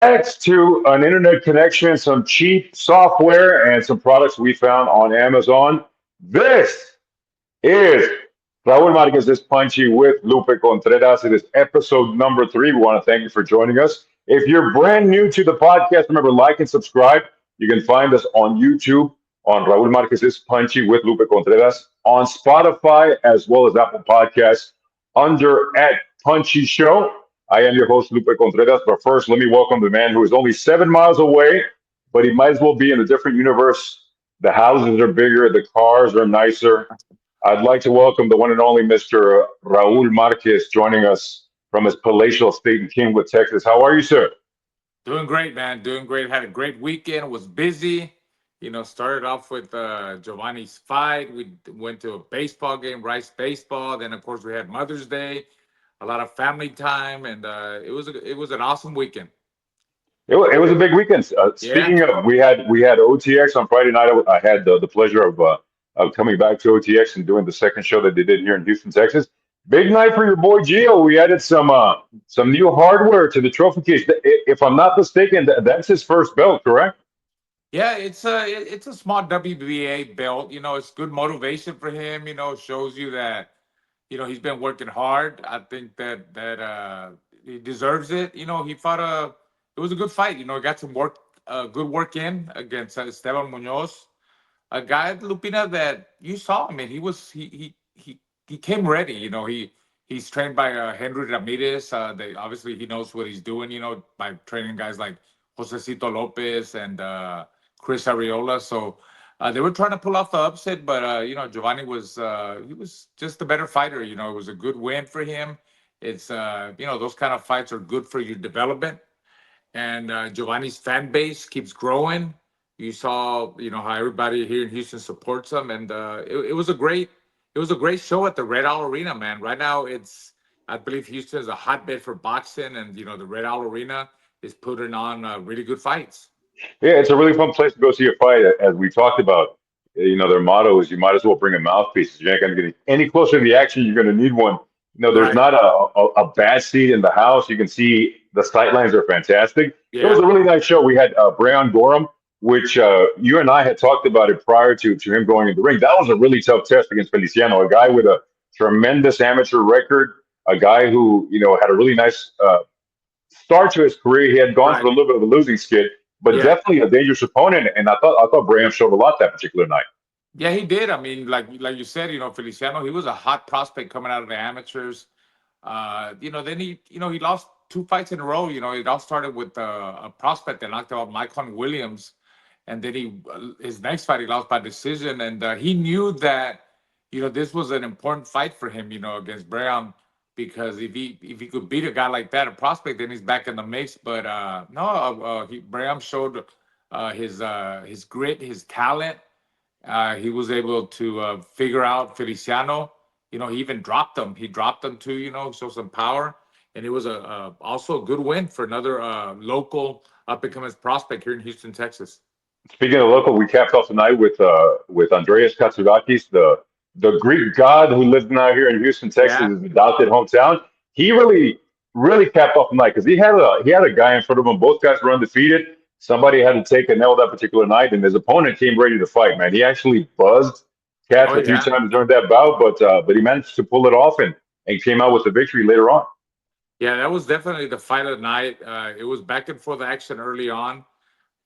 Thanks to an internet connection, some cheap software, and some products we found on Amazon. This is Raul Marquez is Punchy with Lupe Contreras. It is episode number 3. We want to thank you for joining us. If you're brand new to the podcast, remember like and subscribe. You can find us on YouTube on Raul Marquez is Punchy with Lupe Contreras, on Spotify as well as Apple Podcasts under at Punchy Show. I am your host, Lupe Contreras. But first, let me welcome the man who is only 7 miles away, but he might as well be in a different universe. The houses are bigger, the cars are nicer. I'd like to welcome the one and only Mr. Raul Marquez joining us from his palatial estate in Kingwood, Texas. How are you, sir? Doing great, man. Doing great. Had a great weekend. Was busy. Started off with Giovanni's fight. We went to a baseball game, Rice baseball. Then, of course, we had Mother's Day, a lot of family time, and it was an awesome weekend. It was a big weekend. Yeah. Speaking of, we had OTX on Friday night. I had the pleasure of coming back to OTX and doing the second show that they did here in Houston, Texas. Big night for your boy Gio. We added some new hardware to the trophy case. If I'm not mistaken, that's his first belt, correct? Yeah, it's a small WBA belt. It's good motivation for him. Shows you that he's been working hard. I think that he deserves it. He fought a it was a good fight. He got some good work in against Esteban Munoz, a guy Lupina that you saw. I mean, he came ready. He's trained by Henry Ramirez. They obviously he knows what he's doing. By training guys like Josecito Lopez and Chris Ariola. So they were trying to pull off the upset, but Giovanni was he was just a better fighter. It was a good win for him. It's those kind of fights are good for your development, and Giovanni's fan base keeps growing. You saw how everybody here in Houston supports him, and it was a great show at the Red Owl Arena, man. Right now, I believe Houston is a hotbed for boxing, and the Red Owl Arena is putting on really good fights. Yeah, it's a really fun place to go see a fight. As we talked about, their motto is you might as well bring a mouthpiece. You're not going to get any closer to the action. You're going to need one. There's Right. not a bad seat in the house. You can see the sight lines are fantastic. It was Yeah. a really nice show. We had Brayon Gorham, which you and I had talked about it prior to him going in the ring. That was a really tough test against Feliciano, a guy with a tremendous amateur record, a guy who had a really nice start to his career. He had gone Right. through a little bit of a losing skid, but Yeah. definitely a dangerous opponent. And I thought Graham showed a lot that particular night. Yeah, he did. I mean, like you said, Feliciano, he was a hot prospect coming out of the amateurs. Then he lost two fights in a row. It all started with a prospect that knocked out Michael Williams, and then his next fight he lost by decision, and he knew that this was an important fight for him, against Brown, because if he could beat a guy like that, a prospect, then he's back in the mix. But no, Brown showed his grit, his talent. He was able to figure out Feliciano. He even dropped him. He dropped him to show some power, and it was also a good win for another local up and coming prospect here in Houston, Texas. Speaking of local, we capped off the night with Andreas Katsoudakis, the Greek god who lives now here in Houston, Texas, Yeah. his adopted hometown. He really capped off the night because he had a guy in front of him. Both guys were undefeated. Somebody had to take a nail that particular night, and his opponent came ready to fight. Man, he actually buzzed Katz Oh a few yeah. times during that bout, but he managed to pull it off and came out with the victory later on. Yeah, that was definitely the fight of the night. It was back and forth action early on,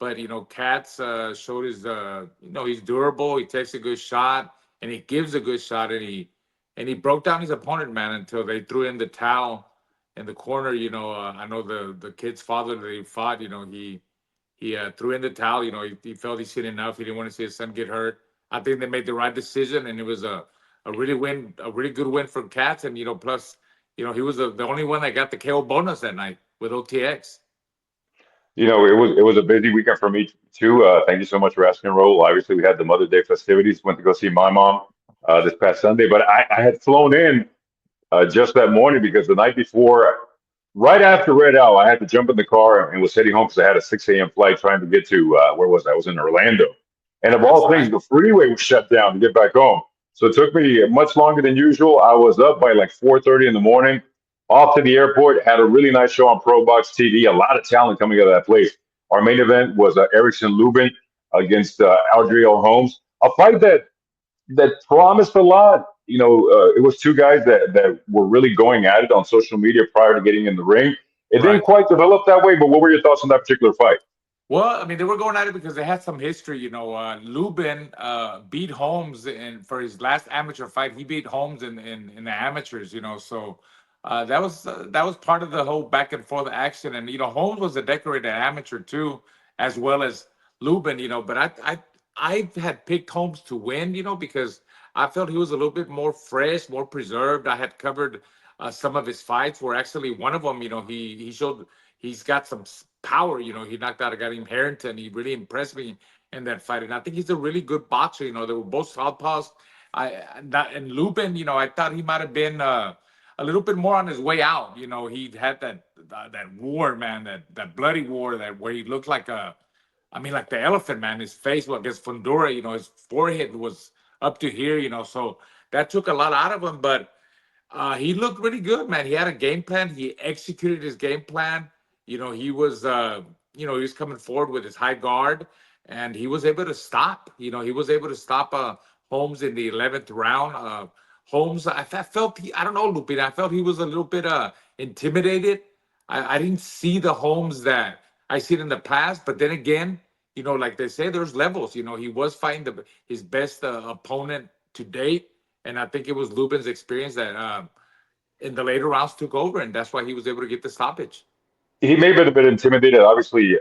but Katz showed he's durable. He takes a good shot and he gives a good shot, and he broke down his opponent, man, until they threw in the towel in the corner. I know the kid's father that he fought. He threw in the towel. He felt he's seen enough. He didn't want to see his son get hurt. I think they made the right decision, and it was a really good win for Katz. And plus, he was the only one that got the KO bonus that night with OTX. It was a busy weekend for me too. Thank you so much for asking, Raul. Obviously, we had the Mother's Day festivities. Went to go see my mom this past Sunday, but I had flown in just that morning because the night before, right after Red Owl, I had to jump in the car and was heading home because I had a 6 a.m. flight trying to get to where was I? I was in Orlando, and of That's all things, right. the freeway was shut down to get back home. So it took me much longer than usual. I was up by like 4:30 in the morning. off to the airport. Had a really nice show on Pro Box TV. A lot of talent coming out of that place. Our main event was Erickson Lubin against Aldrio Holmes. A fight that promised a lot. It was two guys that were really going at it on social media prior to getting in the ring. It didn't Right. quite develop that way, but what were your thoughts on that particular fight? Well, I mean, they were going at it because they had some history. Lubin beat Holmes for his last amateur fight. He beat Holmes in the amateurs. So that was part of the whole back and forth action. And Holmes was a decorated amateur too, as well as Lubin. But I had picked Holmes to win. Because I felt he was a little bit more fresh, more preserved. I had covered some of his fights. Where actually one of them, he showed he's got some power. He knocked out a guy named Harrington. He really impressed me in that fight, and I think he's a really good boxer. They were both southpaws. And Lubin, I thought he might have been a little bit more on his way out. He had that war, man, that bloody war, that where he looked like I mean, like the elephant, man. His face, well, against Fundora, his forehead was up to here. So that took a lot out of him, but. He looked really good, man. He had a game plan. He executed his game plan. He was coming forward with his high guard, and he was able to stop. He was able to stop Holmes in the 11th round. Holmes, I felt I don't know, Lupita. I felt he was a little bit intimidated. I didn't see the Holmes that I seen in the past, but then again, like they say, there's levels. He was fighting his best opponent to date, and I think it was Lubin's experience that in the later rounds took over, and that's why he was able to get the stoppage. He may have been a bit intimidated. Obviously,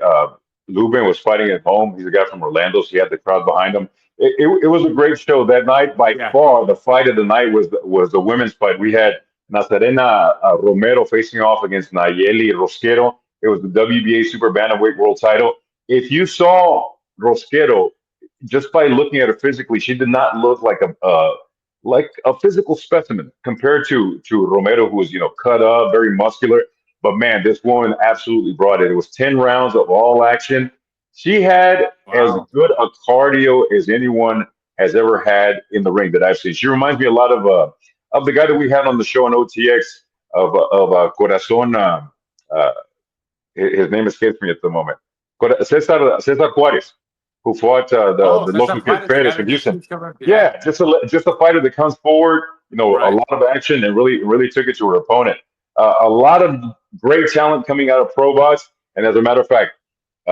Lubin was fighting at home. He's a guy from Orlando, so he had the crowd behind him. It was a great show that night. By Yeah. far, the fight of the night was the women's fight. We had Nazarena Romero facing off against Nayeli Rosquero. It was the WBA Super Bantamweight World Title. If you saw Rosquero, just by looking at her physically, she did not look like a physical specimen compared to Romero, who was cut up, very muscular. But man, this woman absolutely brought it. It was 10 rounds of all action. She had as Wow. good a cardio as anyone has ever had in the ring that I've seen. She reminds me a lot of the guy that we had on the show on OTX of Corazon. Uh, his name escapes me at the moment. Cesar Juarez, who fought Oh, the Los Cesar Angeles Juarez, the guy Perez in that just Houston. keeps coming. Yeah. Yeah, just a fighter that comes forward, a Right. lot of action and really took it to her opponent. A lot of great talent coming out of Pro Box, and as a matter of fact,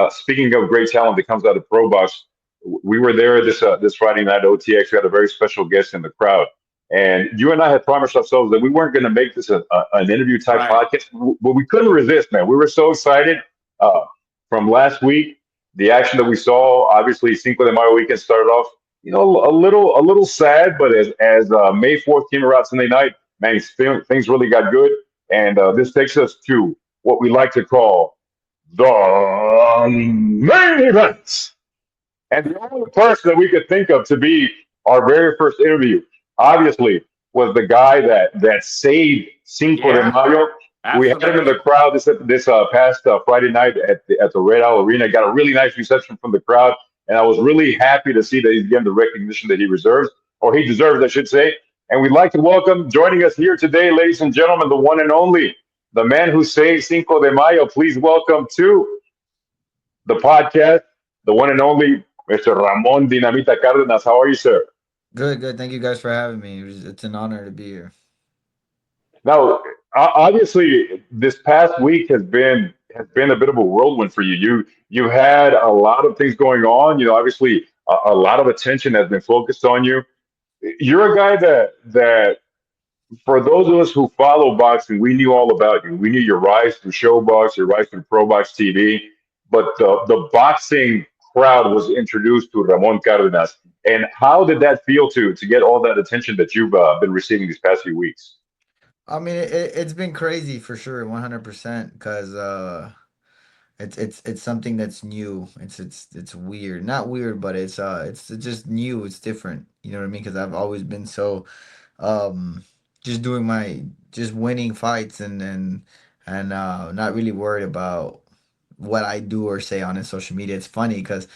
speaking of great talent that comes out of Pro Box, we were there this Friday night at OTX. We had a very special guest in the crowd, and you and I had promised ourselves that we weren't going to make this an interview type Right. podcast, but we couldn't resist, man. We were so excited uh, from last week. The action that we saw, obviously, Cinco de Mayo weekend started off, a little sad, but as May 4th came around Sunday night, man, things really got good, and this takes us to what we like to call the main event. And the only person that we could think of to be our very first interview, obviously, was the guy that saved Cinco de Yeah. Mayo. We had him in the Absolutely. crowd this past Friday night at the Red Owl Arena. Got a really nice reception from the crowd, and I was really happy to see that he's getting the recognition that he reserves, or he deserves, I should say. And we'd like to welcome, joining us here today, ladies and gentlemen, the one and only, the man who saved Cinco de Mayo. Please welcome to the podcast, the one and only Mr. Ramon Dinamita Cardenas. How are you, sir? Good, good. Thank you guys for having me. It's an honor to be here. Now, obviously, this past week has been a bit of a whirlwind for you. You had a lot of things going on. Obviously, a lot of attention has been focused on you. You're a guy that for those of us who follow boxing, we knew all about you. We knew your rise through Showbox, your rise through ProBox TV, but the boxing crowd was introduced to Ramon Cardenas. And how did that feel to get all that attention that you've been receiving these past few weeks? I mean, it's been crazy for sure, 100%. Because it's something that's new. It's weird, not weird, but it's just new. It's different. You know what I mean? Because I've always been so um just doing my just winning fights and not really worried about what I do or say on social media. It's funny because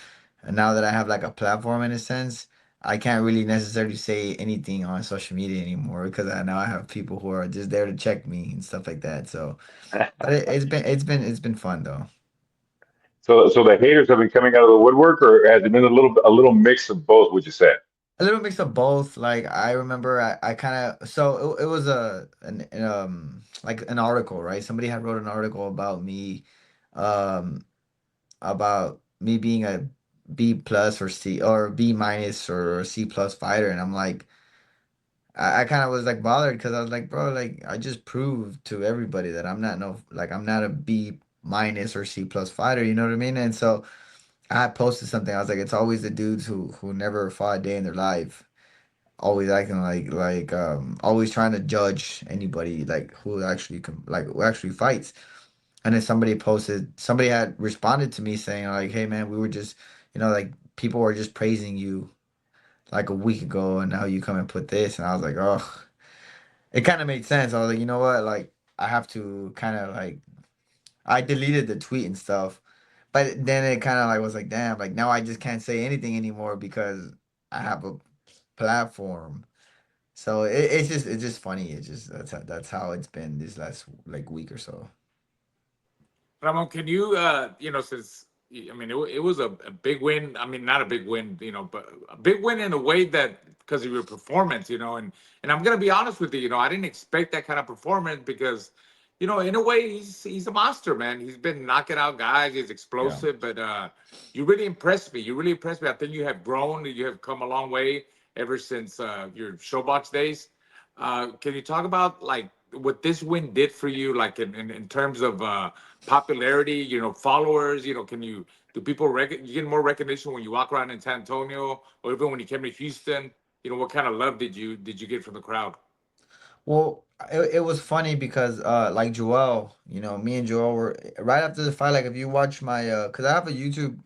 now that I have like a platform in a sense, I can't really necessarily say anything on social media anymore because I now I have people who are just there to check me and stuff like that. So, but it's been fun though. So the haters have been coming out of the woodwork, or has it been a little mix of both? Would you say? A little mix of both. Like I remember, I kind of it was like an article, right? Somebody had wrote an article um, about me being a B plus or C or B minus or C plus fighter, and I'm like, I kind of was like bothered because I was like, bro, like I just proved to everybody that I'm not a B minus or C plus fighter. You know what I mean? And so I posted something. I was like, it's always the dudes who never fought a day in their life always acting always trying to judge anybody like who actually who actually fights. And then somebody had responded to me saying like, hey man, we were just, like, people were just praising you like a week ago and now you come and put this. And I was like, oh, it kind of made sense. I was like, you know what, like I have to kind of like, I deleted the tweet and stuff, but then it kind of like was like, damn, like now I just can't say anything anymore because I have a platform. So it's just funny. It's just that's how it's been this last like week or so. Ramon, can you, since I mean, it was a big win. I mean, not a big win, but a big win in a way that because of your performance, and I'm gonna be honest with you, I didn't expect that kind of performance because, in a way, he's a monster, man. He's been knocking out guys. He's Yeah. explosive, but you really impressed me. You really impressed me. I think you have grown. You have come a long way ever since your showbox days. Can you talk about like what this win did for you, like in terms of popularity, followers, can you do people you get more recognition when you walk around in San Antonio or even when you came to Houston? What kind of love did you get from the crowd? Well, it was funny because like Joel, me and Joel were right after the fight. Like if you watch my because I have a YouTube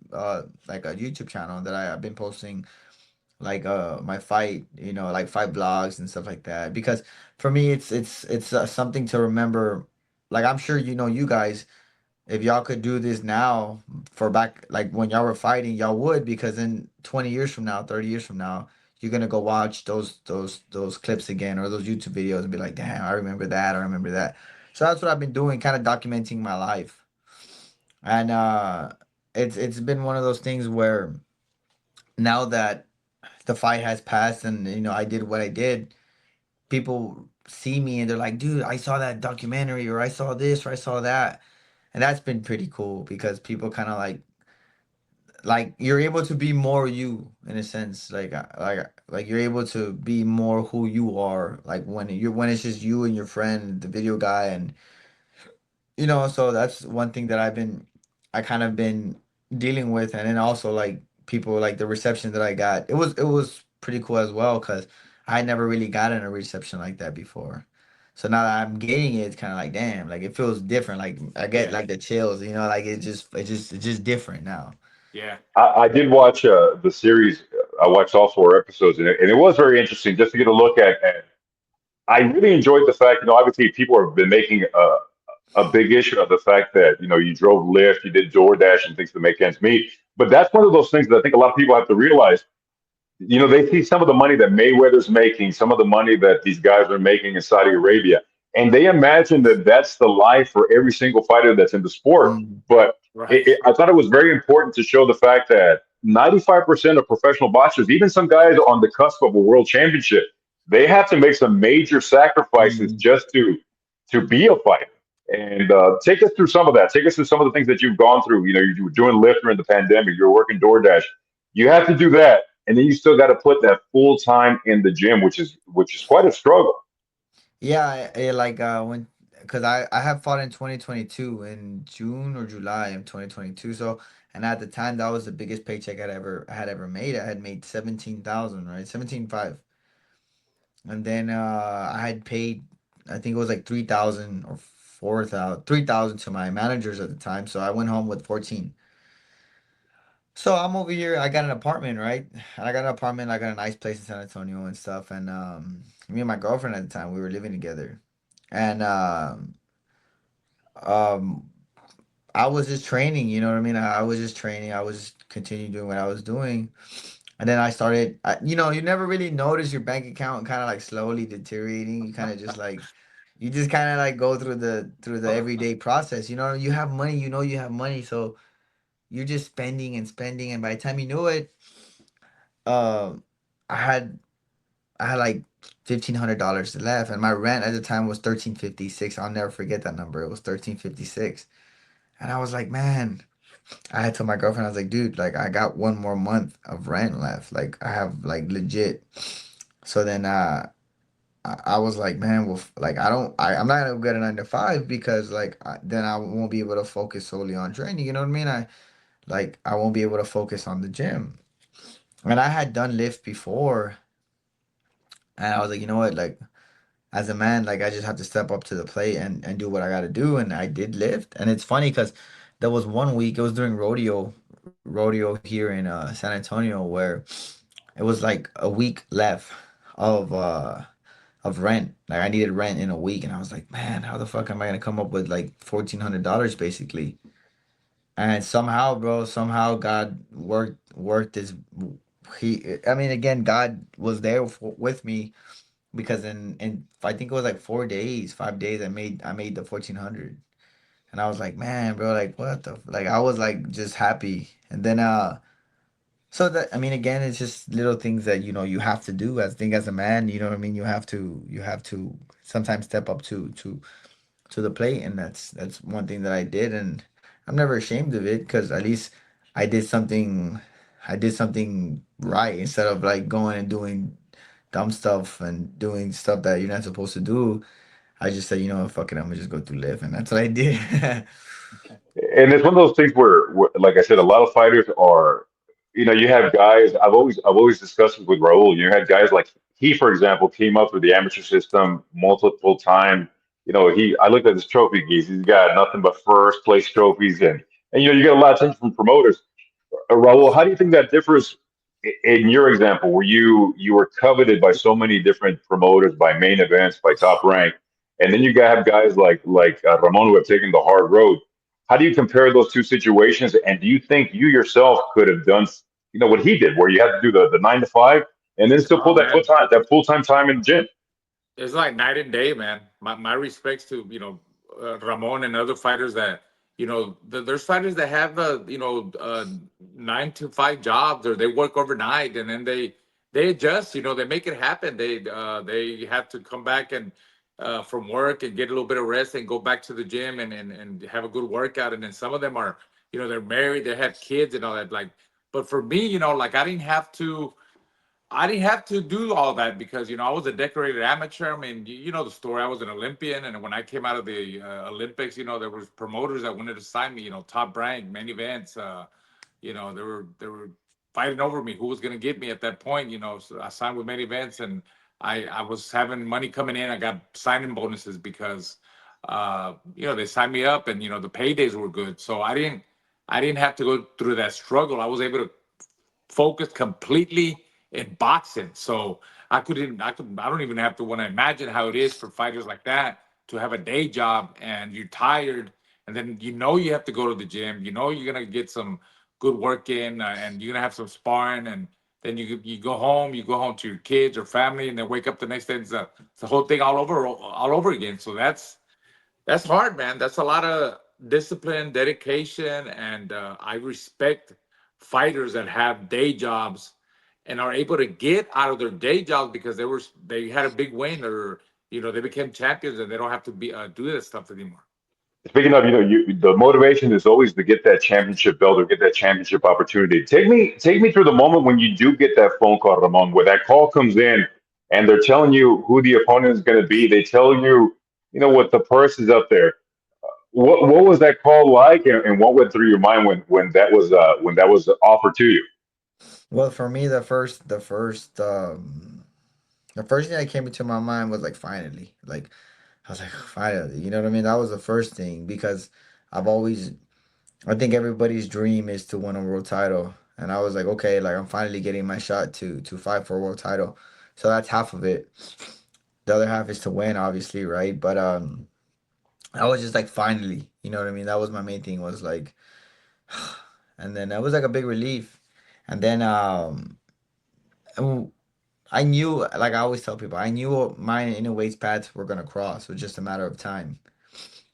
like a YouTube channel that I've been posting like my fight, like fight blogs and stuff like that. Because for me, it's something to remember. Like I'm sure you guys. If y'all could do this now for back like when y'all were fighting, y'all would because in 20 years from now, 30 years from now, you're gonna go watch those clips again or those YouTube videos and be like, damn, I remember that, I remember that. So that's what I've been doing, kind of documenting my life. And it's been one of those things where now that the fight has passed and I did what I did, people see me and they're like, dude, I saw that documentary or I saw this or I saw that. And that's been pretty cool because people kind of like you're able to be more you in a sense, like you're able to be more who you are, like when it's just you and your friend, the video guy, and so that's one thing that I kind of been dealing with. And then also like people, like the reception that I got, it was pretty cool as well because I never really gotten a reception like that before. So now that I'm getting it, it's kind of like, damn, like it feels different. Like I get Yeah, like the chills, like it's just different now. yeah, I did watch the series. I watched all 4 episodes, and it was very interesting just to get a look at. I really enjoyed the fact, obviously people have been making a big issue of the fact that you drove Lyft, you did DoorDash and things to make ends meet. But that's one of those things that I think a lot of people have to realize. They see some of the money that Mayweather's making, some of the money that these guys are making in Saudi Arabia, and they imagine that that's the life for every single fighter that's in the sport. Mm, But right. I thought it was very important to show the fact that 95% of professional boxers, even some guys on the cusp of a world championship, they have to make some major sacrifices mm. just to be a fighter. And take us through some of that. Take us through some of the things that you've gone through. You were doing Lyft during the pandemic. You were working DoorDash. You have to do that, and then you still got to put that full time in the gym, which is quite a struggle. Yeah, like when because I have fought in 2022 in June or July of 2022. So and at the time that was the biggest paycheck I had ever made. I had made 17,000, right? 17,500. And then I had paid, I think it was like 3,000 or 4,000, 3,000 to my managers at the time. So I went home with 14. So I'm over here. I got an apartment, right? And I got an apartment. I got a nice place in San Antonio and stuff. And me and my girlfriend at the time, we were living together. And um, I was just training. You know what I mean? I was just training. I was just continuing doing what I was doing. And then I started, you know, you never really notice your bank account kind of like slowly deteriorating. You kind of just like, you just kind of like go through the everyday process. You know, you have money, you know, you have money, so you're just spending and spending, and by the time you knew it, um, I had I had like $1,500 left, and my rent at the time was 1356. I'll never forget that number. It was 1356, and I was like, man. I had told my girlfriend, I was like, dude, like I got one more month of rent left. Like I have like legit. So then I was like, man, well, like I'm not gonna get a 9 to 5 because like then I won't be able to focus solely on training. You know what I mean? I won't be able to focus on the gym. And I had done lift before, and I was like, you know what, like as a man, like I just have to step up to the plate and do what I got to do. And I did lift, and it's funny because there was one week. It was during rodeo here in San Antonio where it was like a week left of uh of rent. Like I needed rent in a week, and I was like, man, how the fuck am I gonna come up with like $1,400 basically? And somehow, bro, somehow God worked his. I mean, again, God was there with me because in I think it was like 4 days, 5 days, I made the 1,400, and I was like, man, bro, like what the like I was like just happy, and then so that I mean, again, it's just little things that you know you have to do. As think as a man, you know what I mean. You have to sometimes step up to the plate, and that's one thing that I did, and I'm never ashamed of it because at least I did something. I did something right instead of like going and doing dumb stuff and doing stuff that you're not supposed to do. I just said, you know what, fuck it, I'm gonna just go through live, and that's what I did. And it's one of those things where, like I said, a lot of fighters are, you have guys. I've always discussed it with Raul. You had guys like he, for example, came up through the amateur system multiple time. I looked at his trophy keys. He's got nothing but first place trophies, and you get a lot of attention from promoters. Raul, how do you think that differs in your example, where you were coveted by so many different promoters, by main events, by top rank, and then you have guys like Ramon who have taken the hard road. How do you compare those two situations? And do you think you yourself could have done, what he did, where you had to do the 9 to 5 and then still Oh pull man, that full time time in the gym? it's like night and day, man. My respects to Ramon and other fighters that there's fighters that have 9 to 5 jobs or they work overnight and then they adjust. They make it happen. They have to come back and from work and get a little bit of rest and go back to the gym and have a good workout. And then some of them are they're married, they have kids and all that. Like, but for me, like I didn't have to do all that because I was a decorated amateur. I mean, you know the story. I was an Olympian, and when I came out of the Olympics, there was promoters that wanted to sign me. Top rank, main events. They were fighting over me who was going to get me at that point. So I signed with main events, and I was having money coming in. I got signing bonuses because they signed me up, and the paydays were good. So I didn't have to go through that struggle. I was able to focused completely in boxing. So I don't even have to want to imagine how it is for fighters like that to have a day job and you're tired and then you have to go to the gym. You're gonna get some good work in and you're gonna have some sparring and then you go home to your kids or family and then wake up the next day and it's the whole thing all over again. So that's hard, man. That's a lot of discipline, dedication, and I respect fighters that have day jobs and are able to get out of their day jobs because they had a big win or they became champions and they don't have to be do that stuff anymore. Speaking of, the motivation is always to get that championship belt or get that championship opportunity. Take me through the moment when you do get that phone call, Ramon, where that call comes in and they're telling you who the opponent is going to be. They tell you, what the purse is up there. What was that call like, and what went through your mind when that was offered to you? Well, for me, the first thing that came into my mind was like finally, like I was like finally, you know what I mean? That was the first thing because I've always, I think everybody's dream is to win a world title, and I was like, okay, like I'm finally getting my shot to fight for a world title, so that's half of it. The other half is to win, obviously, right? But I was just like finally, you know what I mean? That was my main thing was like, and then that was like a big relief, and then And I knew, like I always tell people, I knew mine and Wade's paths were gonna cross. It was just a matter of time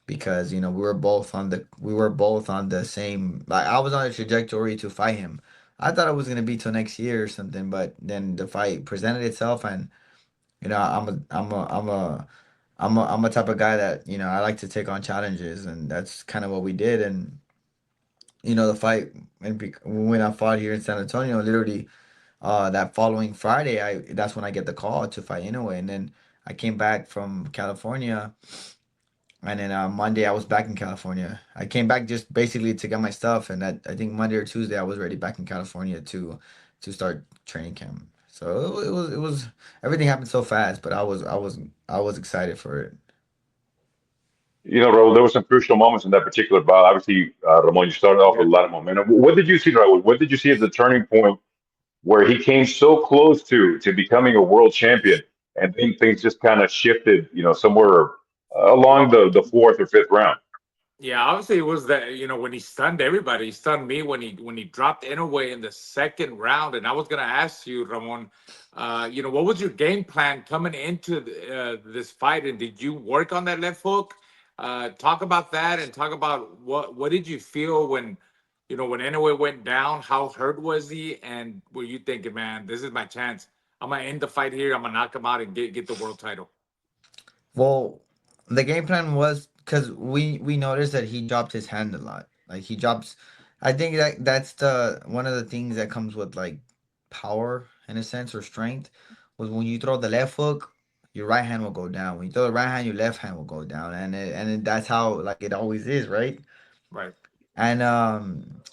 because we were both on the same. Like I was on a trajectory to fight him. I thought it was gonna be till next year or something, but then the fight presented itself, and I'm a type of guy that I like to take on challenges, and that's kind of what we did. And the fight when I fought here in San Antonio, literally that following Friday, I that's when I get the call to fight anyway. And then I came back from California, and then Monday I was back in California. I came back just basically to get my stuff, and that I think Monday or Tuesday I was already back in California to start training camp. So it was everything happened so fast, but I was excited for it. Raul, there were some crucial moments in that particular bout. Obviously, Ramon, you started off with Yeah. a lot of momentum. What did you see, Raul? What did you see as the turning point where he came so close to becoming a world champion, and then things just kind of shifted, somewhere along Well, the fourth or fifth round? yeah, obviously it was that when he stunned everybody. He stunned me when he dropped Inouye in the second round. And I was gonna ask you, Ramon, what was your game plan coming into this fight? And did you work on that left hook? Talk about that and talk about what did you feel when Inouye went down? How hurt was he? And were you thinking, man, this is my chance? I'm gonna end the fight here. I'm gonna knock him out and get the world title. Well, the game plan was because we noticed that he dropped his hand a lot. Like he drops, I think that's the one of the things that comes with like power in a sense or strength was when you throw the left hook, your right hand will go down. When you throw the right hand, your left hand will go down, that's how like it always is, right? Right. And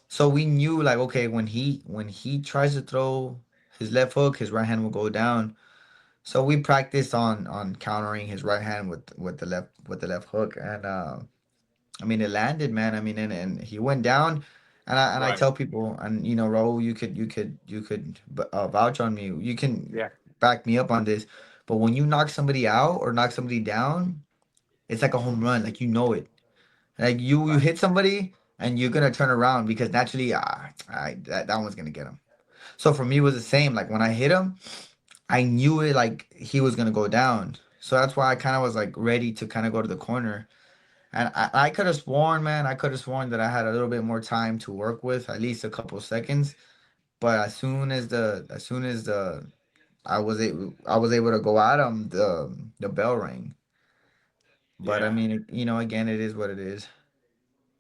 so we knew like okay when he tries to throw his left hook, his right hand will go down. So we practiced on countering his right hand with the left hook, and I mean it landed, man. I mean, and he went down, and I Right. tell people, and Raul, you could vouch on me. You can Yeah. back me up on this, but when you knock somebody out or knock somebody down, it's like a home run. Like it. Like you Right. hit somebody and you're gonna turn around because naturally, that one's gonna get him. So for me, it was the same. Like when I hit him. I knew it like he was gonna go down. So that's why I kind of was like ready to kind of go to the corner. And I could have sworn, man, I could have sworn that I had a little bit more time to work with, at least a couple seconds. But as soon as the I was able to go at him, the bell rang. But I Yeah. mean, again, it is what it is.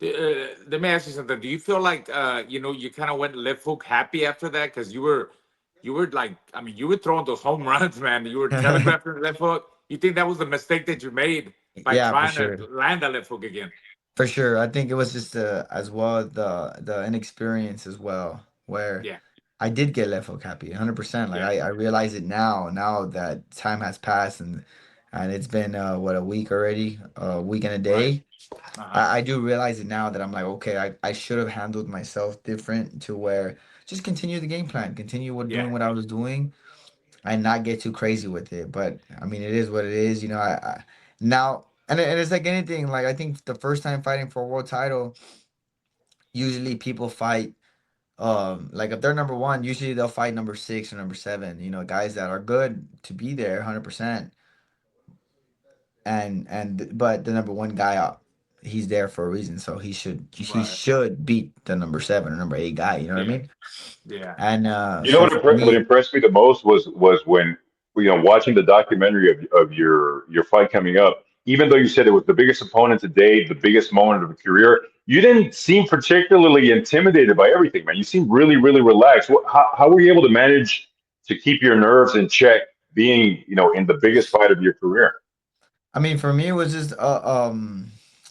Let me ask you something. Do you feel like you kind of went left hook happy after that because you were like, I mean, you were throwing those home runs, man. You were telegraphing the left hook. You think that was the mistake that you made by Yeah, for trying to sure. land the left hook again? For sure. I think it was just as well the inexperience as well, where Yeah, I did get left hook happy, 100%. Like yeah, I realize it now that time has passed and it's been what, a week already, a week and a right. day. Uh-huh. I do realize it now that I'm like, okay, I should have handled myself different to where just continue the game plan, continue with Yeah, doing what I was doing and not get too crazy with it. But I mean, it is what it is, I now and it's like anything, like I think the first time fighting for a world title, usually people fight like if they're number one, usually they'll fight number six or number seven. Guys that are good to be there, 100%. But the number one guy, he's there for a reason, so he right. should beat the number seven or number eight guy. You know what I Yeah, mean? yeah, And You know so for what me, impressed me the most was when watching the documentary of your fight coming up. Even though you said it was the biggest opponent to date, the biggest moment of a career, you didn't seem particularly intimidated by everything, man. You seemed really, really relaxed. How were you able to manage to keep your nerves in check, being in the biggest fight of your career? I mean, for me, it was just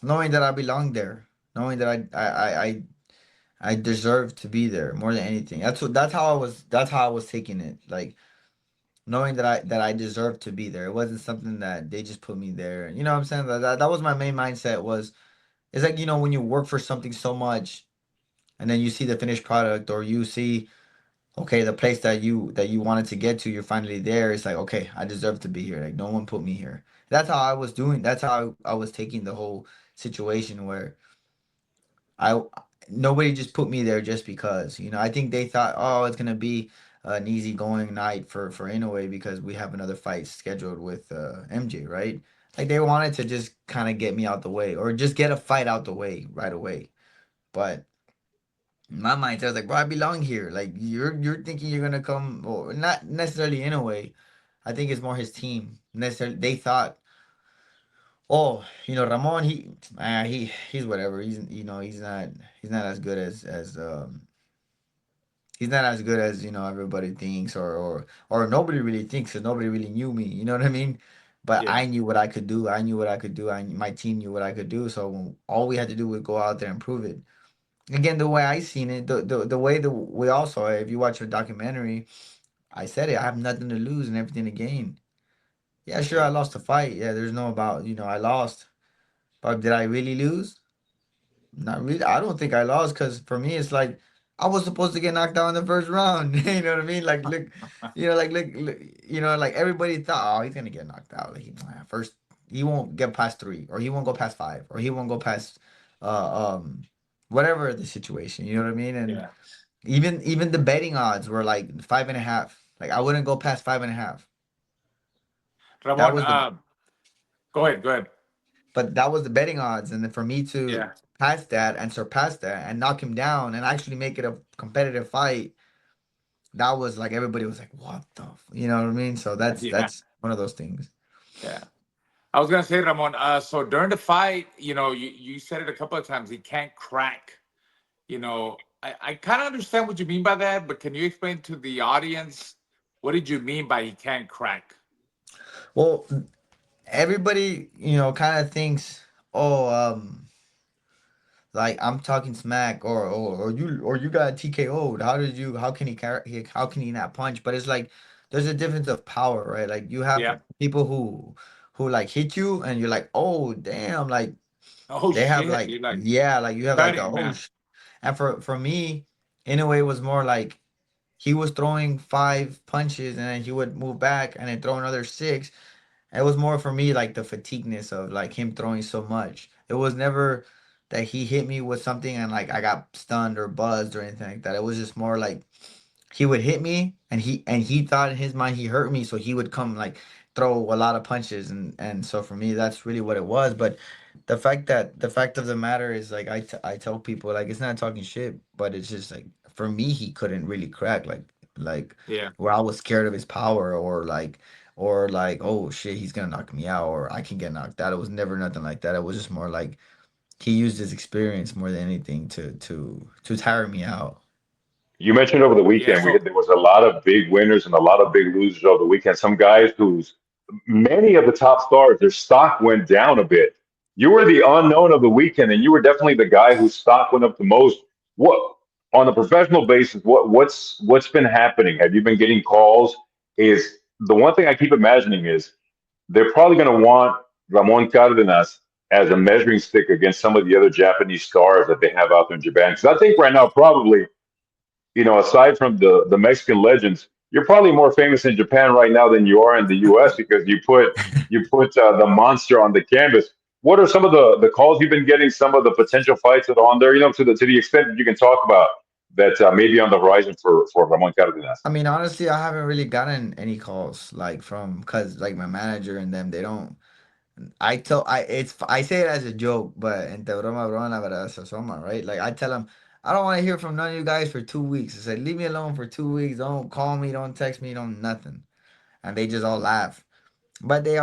knowing that I belong there, knowing that I deserve to be there more than anything. That's how I was taking it. Like knowing that I deserve to be there. It wasn't something that they just put me there. You know what I'm saying? That was my main mindset. It's like when you work for something so much and then you see the finished product, or you see, okay, the place that you wanted to get to, you're finally there. It's like, okay, I deserve to be here. Like no one put me here. That's how I was doing. That's how I was taking the whole situation where I nobody just put me there just because. I think they thought, oh, it's gonna be an easygoing night for Inoue because we have another fight scheduled with MJ, right? Like they wanted to just kind of get me out the way or just get a fight out the way right away. But in my mind, I was like, bro, I belong here. Like you're thinking you're gonna come, or not necessarily in a way. I think it's more his team. Necessarily, they thought, oh, Ramon, he's whatever. He's not as good as he's not as good as everybody thinks, or nobody really thinks because nobody really knew me. You know what I mean? But Yeah. I knew what I could do. I knew what I could do. My team knew what I could do. So all we had to do was go out there and prove it. Again, the way I seen it, the way that we all saw it. If you watch the documentary, I said it. I have nothing to lose and everything to gain. Yeah, sure, I Yeah. lost the fight. Yeah, there's no about I lost, but did I really lose? Not really. I don't think I lost because for me, it's like I was supposed to get knocked out in the first round. You know what I mean? Like, look, look, like everybody thought, oh, he's gonna get knocked out. Like, first, he won't get past three, or he won't go past five, or he won't go past, whatever the situation. You know what I mean? And Yeah. even the betting odds were like 5.5. Like, I wouldn't go past 5.5. That Ramon, was the go ahead. Go ahead. But that was the betting odds, and then for me to Yeah. pass that and surpass that and knock him down and actually make it a competitive fight, that was like everybody was like, "What the?" You know what I mean? So that's Yeah. that's one of those things. Yeah. I was gonna say, Ramon. So during the fight, you said it a couple of times. He can't crack. I kind of understand what you mean by that, but can you explain to the audience what did you mean by he can't crack? Well, everybody, kind of thinks, "Oh, like I'm talking smack, or you got TKO'd. How can he carry? How can he not punch?" But it's like there's a difference of power, right? Like you have Yeah. people who like hit you, and you're like, "Oh, damn!" Like Oh they have shit! like You're like yeah, like you have like a cutting, oh, man. and for me, in a way, it was more like he was throwing five punches, and then he would move back and then throw another six. It was more for me like the fatigueness of like him throwing so much. It was never that he hit me with something and like I got stunned or buzzed or anything like that. It was just more like he would hit me and he thought in his mind he hurt me, so he would come like throw a lot of punches, and so for me that's really what it was. But the fact of the matter is like I tell people like it's not talking shit, but it's just like for me he couldn't really crack like Yeah. where I was scared of his power or like oh shit he's gonna knock me out or I can get knocked out. It was never nothing like that. It was just more like he used his experience more than anything to tire me out. You mentioned over the Yeah. weekend there was a lot of big winners and a lot of big losers over the weekend. Some guys whose many of the top stars, their stock went down a bit. You were the unknown of the weekend, and you were definitely the guy whose stock went up the most. What on a professional basis? What's been happening? Have you been getting calls? Is the one thing I keep imagining is they're probably going to want Ramon Cardenas as a measuring stick against some of the other Japanese stars that they have out there in Japan. Because I think right now probably aside from the Mexican legends, you're probably more famous in Japan right now than you are in the U.S. because you put the monster on the canvas. What are some of the calls you've been getting? Some of the potential fights that are on there, to the extent that you can talk about that maybe on the horizon for Ramon Cardenas. I mean, honestly, I haven't really gotten any calls like from because like my manager and them, they don't. I say it as a joke, but entre broma, broma, la verdad se asoma, right? Like I tell them, I don't want to hear from none of you guys for 2 weeks. I said, leave me alone for 2 weeks. Don't call me, don't text me, don't nothing. And they just all laugh. But they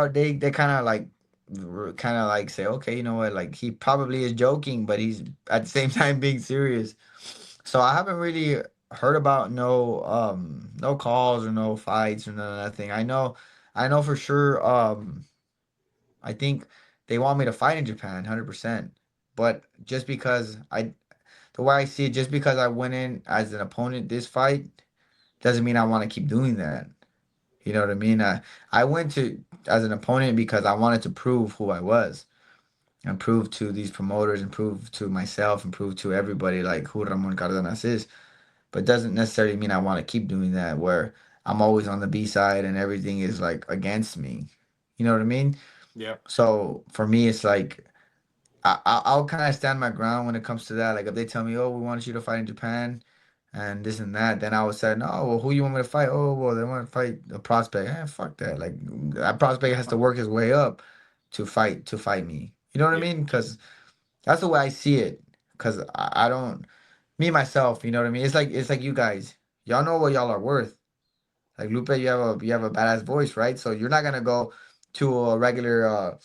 kind of like say, okay, you know what? Like he probably is joking, but he's at the same time being serious. So I haven't really heard about no calls or no fights or nothing. I know for sure I think they want me to fight in Japan 100%. But just because the way I see it, just because I went in as an opponent this fight doesn't mean I want to keep doing that. You know what I mean? I went to as an opponent because I wanted to prove who I was and prove to these promoters and prove to myself and prove to everybody like who Ramon Cardenas is. But doesn't necessarily mean I want to keep doing that where I'm always on the B side and everything is like against me. You know what I mean? Yeah. So for me, it's like I'll kind of stand my ground when it comes to that. Like if they tell me, "Oh, we want you to fight in Japan," and this and that. Then I was saying, oh, well, who you want me to fight? Oh, well, they want to fight a prospect. Fuck that. Like that prospect has to work his way up to fight me. You know what I Yeah. mean? Because that's the way I see it. Because I don't me myself. You know what I mean? It's like you guys. Y'all know what y'all are worth. Like Lupe, you have a badass voice, right? So you're not gonna go to a regular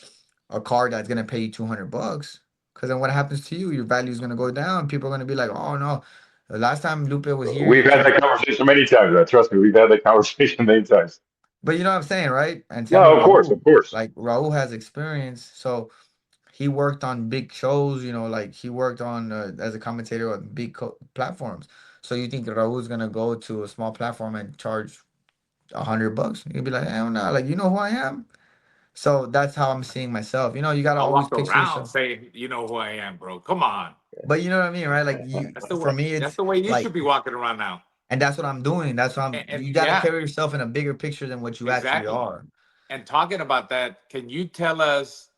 a car that's gonna pay you $200. Because then what happens to you? Your value is gonna go down. People are gonna be like, oh no. The last time Lupe was here, We've he had charged. that conversation many times. Trust me, we've had that conversation many times. But you know what I'm saying, right? And same with No, of course, Raul. of course. Like Raul has experience, so he worked on big shows. Like he worked on as a commentator on big platforms. So you think Raul's gonna go to a small platform and charge $100? You'd be like, hell no, like you know who I am. So that's how I'm seeing myself. You gotta I always walk picture around yourself. saying, "You know who I am, bro. Come on." But you know what I mean, right? Like That's the way. for me, That's it's the way you should like, be walking around now. and that's what I'm doing. That's what And you gotta yeah, carry yourself in a bigger picture than what you actually exactly. are. And talking about that, can you tell us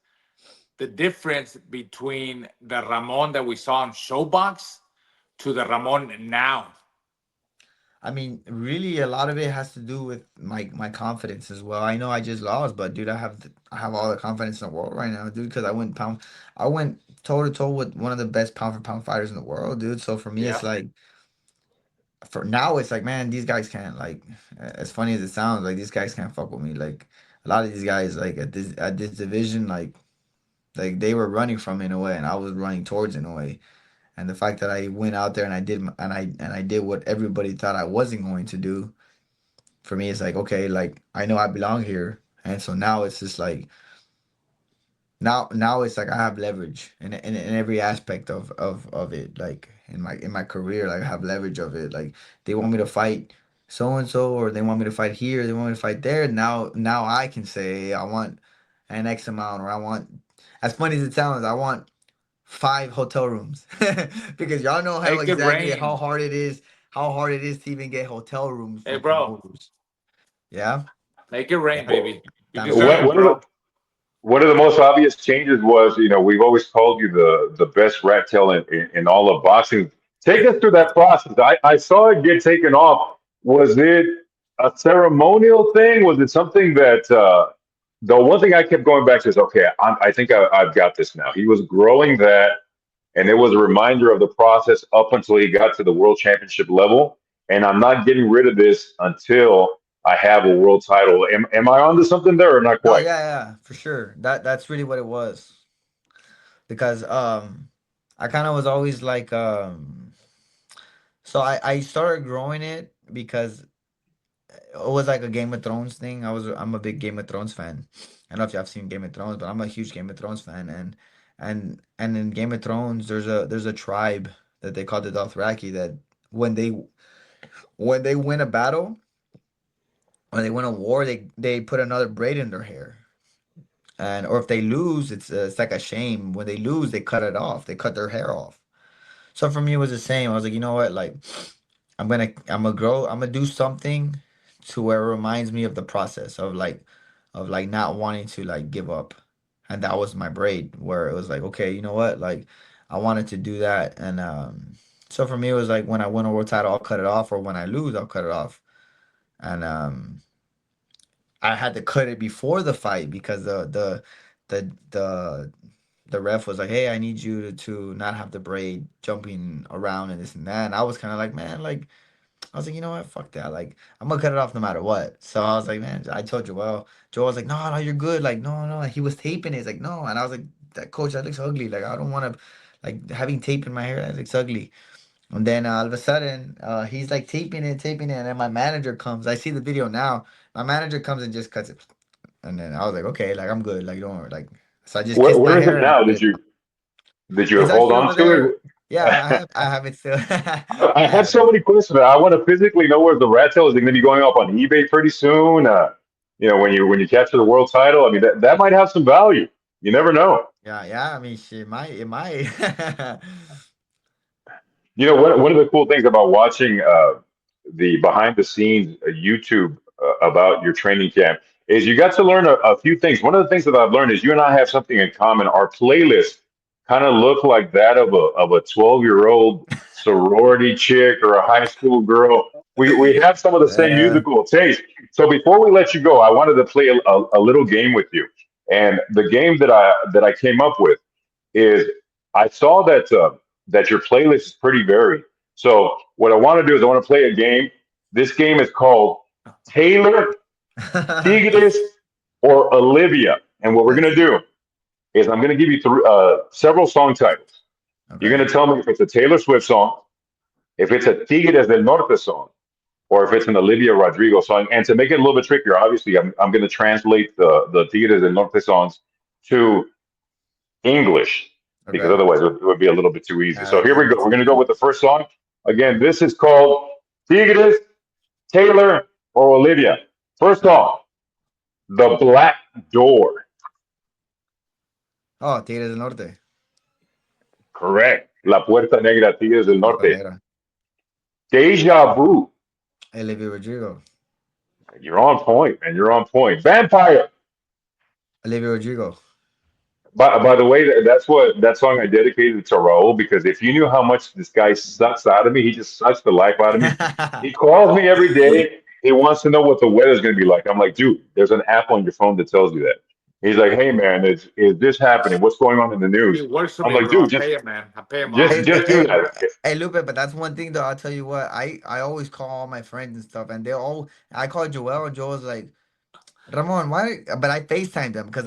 the difference between the Ramon that we saw on Showbox to the Ramon now? I mean, really, a lot of it has to do with my confidence as well. I know I just lost, but dude, I have all the confidence in the world right now, dude. Because I went toe to toe with one of the best pound for pound fighters in the world, dude. So for me, it's Yeah. like, for now, it's like, man, these guys can't, like, as funny as it sounds, like these guys can't fuck with me. Like a lot of these guys, like at this division, like they were running from it in a way, and I was running towards it in a way. And the fact that I went out there and I did what everybody thought I wasn't going to do, for me it's like, okay, like I know I belong here. And so now it's just like, now it's like I have leverage in every aspect of it, like in my career. Like I have leverage of it. Like they want me to fight so and so, or they want me to fight here, they want me to fight there. Now I can say I want an X amount, or I want, as funny as it sounds, I want 5 hotel rooms. Because y'all know how Make it exactly how rain. hard it is, to even get hotel rooms Hey, for bro. promoters. Yeah. Make it rain, Yeah. baby. You También, deserve One it, one of también. the bro. one of the most obvious changes was, we've always called you the best rat tail in all of boxing. Take us through that process. I saw it get taken off. Was it a ceremonial thing? Was it something that the one thing I kept going back to is, okay, I think I've got this now. He was growing that, and it was a reminder of the process up until he got to the world championship level. And I'm not getting rid of this until I have a world title. Am I onto something there or not Oh quite? yeah, yeah, for sure. That's really what it was. Because I kind of was always like, so I started growing it because it was like a Game of Thrones thing. I'm a big Game of Thrones fan. I don't know if y'all have seen Game of Thrones, but I'm a huge Game of Thrones fan. And in Game of Thrones, there's a tribe that they call the Dothraki, that when they when they win a battle, when they win a war, they put another braid in their hair. And or if they lose, it's like a shame. When they lose, they cut it off. They cut their hair off. So for me, it was the same. I was like, you know what? Like, I'm gonna grow. I'm gonna do something to where it reminds me of the process of not wanting to like give up. And that was my braid, where it was like, okay, you know what? Like, I wanted to do that. And so for me, it was like, when I win a world title, I'll cut it off, or when I lose, I'll cut it off. And I had to cut it before the fight, because the ref was like, "Hey, I need you to not have the braid jumping around and this and that." And I was kind of like, man, like, I was like, you know what, fuck that. Like, I'm gonna cut it off no matter what. So I was like, man, I told Joel. Joel was like, no, no, you're good. Like, no, no. He was taping it. He's like, no. And I was like, that coach, that looks ugly. Like, I don't want to, like, having tape in my hair. That looks ugly. And then all of a sudden, he's like taping it, and then my manager comes. I see the video now. My manager comes and just cuts it. And then I was like, okay, like I'm good. Like, don't worry. Like, so I just kissed my Where is it hair and I now? quit. Did you It's hold actually on over to there. it? Yeah, I have it still. I I have have so it. many questions. I want to physically know where the rat tail is. Going to be going up on eBay pretty soon. When you capture the world title, I mean that might have some value. You never know. Yeah, yeah. I mean, shit, it might. One of the cool things about watching the behind the scenes YouTube about your training camp is you got to learn a few things. One of the things that I've learned is you and I have something in common. Our playlists kind of look like that of a 12-year-old sorority chick or a high school girl. We have some of the same Yeah. musical taste. So before we let you go, I wanted to play a little game with you. And the game that I came up with is I saw that your playlist is pretty varied. So what I want to do is I want to play a game. This game is called Taylor, Tigres, or Olivia. And what we're Let's gonna see. do is I'm gonna give you several song titles. You're Okay. gonna tell me if it's a Taylor Swift song, if it's a Tigres del Norte song, or if it's an Olivia Rodrigo song. And to make it a little bit trickier, obviously, I'm going to translate the Tigres del Norte songs to English because Okay. otherwise it would be a little bit too easy. So here That we go. makes We're going sense. to go with the first song. Again, this is called Tigres, Taylor, or Olivia. First All right. song, The Black Door. Oh, Tigres del Norte. Correct. La Puerta Negra, Tigres La del Puerta Norte. Negra. Deja Vu. Olivia Rodrigo. You're on point, man. You're on point. Vampire. Olivia Rodrigo. By the way, that's what that song I dedicated to Raul because if you knew how much this guy sucks out of me, he just sucks the life out of me. He calls me every day. He wants to know what the weather's going to be like. I'm like, dude, there's an app on your phone that tells you that. He's like, hey man, is this happening? What's going on in the He news? works for I'm me, like, bro. I dude, pay him, man. I pay him Hey, honestly. hey, just do hey, that. hey, Lupe, but that's one thing though. I'll tell you what, I always call all my friends and stuff, and they all I call Joel, and Joel's like, Ramon, why? But I FaceTime them because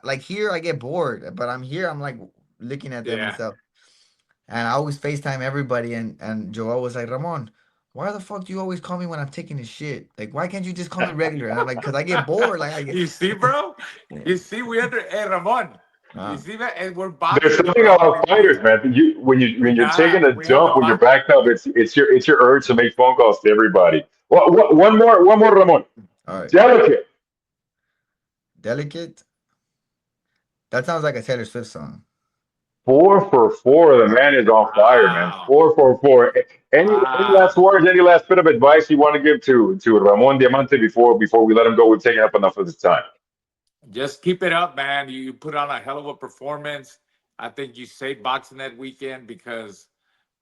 like here I get bored, but I'm here, I'm like looking at them and Yeah. stuff, and I always FaceTime everybody, and Joel was like, Ramon, why the fuck do you always call me when I'm taking a shit? Like, why can't you just call me regular? And I'm like, because I get bored, like I get. You see, bro? You see, we under hey Ramon. You Ah, see that? And we're There's boxers, something bro. about fighters, man. When you're taking a We have the dump, when you're box. backed up, it's your urge to make phone calls to everybody. One more, Ramon. all right, Delicate. delicate. That sounds like a Taylor Swift song. 4 for 4. The man is on fire, man. Wow. 4 for 4. Any Wow. last words? Any last bit of advice you want to give to Ramon Diamante before we let him go? We've taken up enough of his time. Just keep it up, man. You put on a hell of a performance. I think you saved boxing that weekend because,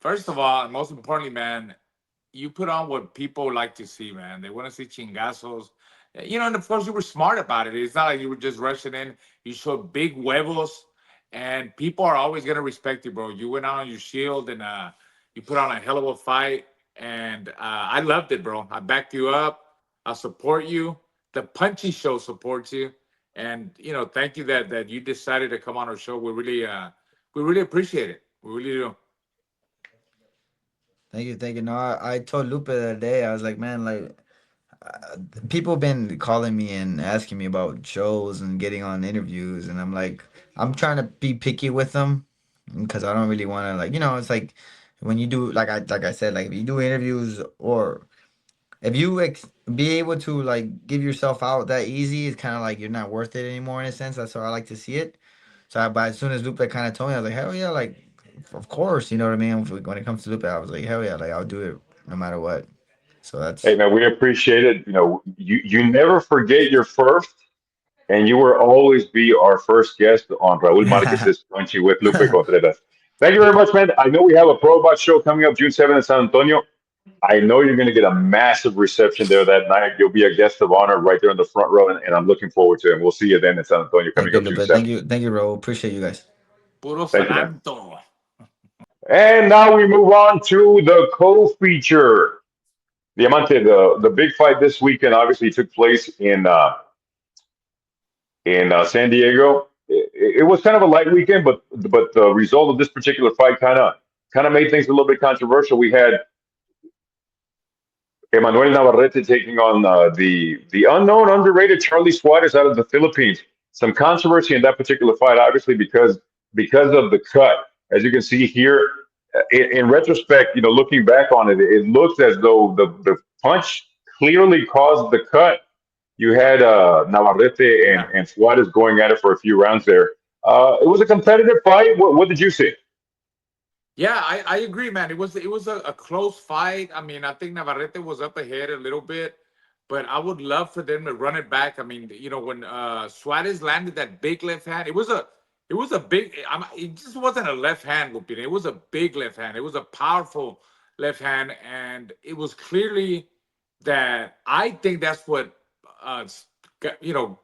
first of all, and most importantly, man, you put on what people like to see, man. They want to see chingazos. And of course, you were smart about it. It's not like you were just rushing in. You showed big huevos, and people are always going to respect you, bro. You went out on your shield and you put on a hell of a fight. And I loved it, bro. I backed you up. I support you. The Punchy Show supports you. And thank you that you decided to come on our show. We really appreciate it. We really do. Thank you, thank you. No, I told Lupe the other day, I was like, man, like, uh, people been calling me and asking me about shows and getting on interviews, and I'm like, I'm trying to be picky with them because I don't really want to, like, it's like when you do, like I said, like if you do interviews or if you be able to like give yourself out that easy, it's kind of like you're not worth it anymore in a sense. That's how I like to see it. So, but as soon as Lupe kind of told me, I was like, hell yeah, like, of course, you know what I mean? When it comes to Lupe, I was like, hell yeah, like, I'll do it no matter what. So Hey that's, man, we appreciate it. You never forget your first, and you will always be our first guest on Raul Marquez's Punchy with Lupe Contreras. Thank you very much, man. I know we have a Pro Bot show coming up June 7th in San Antonio. I know you're going to get a massive reception there that night. You'll be a guest of honor right there in the front row, and I'm looking forward to it. And we'll see you then in San Antonio thank coming you, up June Lupe. 7th. Thank you, Raul. Appreciate you guys. Puro Thank you, man. Santo. And now we move on to the co-feature. Diamante, the big fight this weekend obviously took place in San Diego. It was kind of a light weekend, but the result of this particular fight kind of made things a little bit controversial. We had Emmanuel Navarrete taking on the unknown, underrated Charlie Suarez out of the Philippines. Some controversy in that particular fight, obviously because of the cut. As you can see here, in retrospect, looking back on it, it looks as though the punch clearly caused the cut. You had Navarrete and, Yeah. and Suarez going at it for a few rounds there. It was a competitive fight. What did you see? Yeah, I agree, man. It was a close fight. I mean, I think Navarrete was up ahead a little bit, but I would love for them to run it back. I mean, when Suarez landed that big left hand, It was a big. It just wasn't a left hand, Lupin. It was a big left hand. It was a powerful left hand, and it was clearly that. I think that's what, uh, you know,